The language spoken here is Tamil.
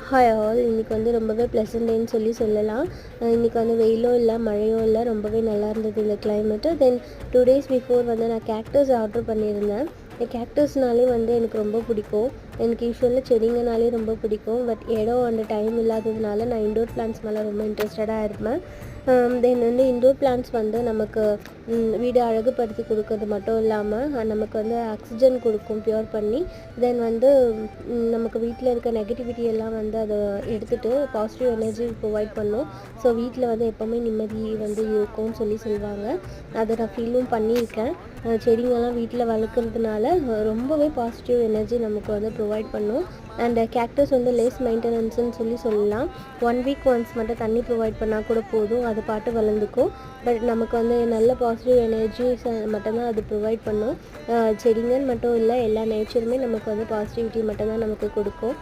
ஹாய் ஆல், இன்றைக்கி வந்து ரொம்பவே ப்ளசன்ட் டேன்னு சொல்லலாம். இன்றைக்கி வந்து வெயிலும் இல்லை மழையும் இல்லை, ரொம்பவே நல்லா இருந்தது இந்த கிளைமேட்டு. தென் 2 டேஸ் பிஃபோர் வந்து நான் கேக்டஸ் ஆர்டர் பண்ணியிருந்தேன். இந்த கேக்டஸ்னாலே வந்து எனக்கு ரொம்ப பிடிக்கும். எனக்கு யூஸ்வலாக செடிங்கனாலே ரொம்ப பிடிக்கும். பட் இடம் அண்ட் டைம் இல்லாததுனால நான் இன்டோர் பிளான்ட்ஸ் மேலே ரொம்ப இன்ட்ரெஸ்டடாக இருப்பேன். தென் வந்து இன்டோர் பிளான்ட்ஸ் வந்து நமக்கு வீடு அழகுபடுத்தி கொடுக்கறது மட்டும் இல்லாமல் நமக்கு வந்து ஆக்சிஜன் கொடுக்கும் ப்யூர் பண்ணி. தென் வந்து நமக்கு வீட்டில் இருக்க நெகட்டிவிட்டி எல்லாம் வந்து அதை எடுத்துகிட்டு பாசிட்டிவ் எனர்ஜி ப்ரொவைட் பண்ணும். ஸோ வீட்டில் வந்து எப்போவுமே நிம்மதி வந்து இருக்கும்னு சொல்லுவாங்க. அதை நான் ஃபீலும் பண்ணியிருக்கேன். செடிங்கெல்லாம் வீட்டில் வளர்க்குறதுனால ரொம்பவே பாசிட்டிவ் எனர்ஜி நமக்கு வந்து ப்ரொவைட் பண்ணும். அண்ட் கேக்டஸ் வந்து லெஸ் மெயின்டெனன்ஸ்னு சொல்லலாம். 1 வீக் ஒன்ஸ் மட்டும் தண்ணி ப்ரொவைட் பண்ணால் கூட போதும், அது பாட்டு வளர்ந்துக்கும். பட் நமக்கு வந்து நல்ல பாசிட்டிவ் எனர்ஜிஸ் மட்டும்தான் அது ப்ரொவைட் பண்ணும். செடிங்கன்னு மட்டும் இல்லை, எல்லா நேச்சருமே நமக்கு வந்து பாசிட்டிவிட்டி மட்டும்தான் நமக்கு கொடுக்கும்.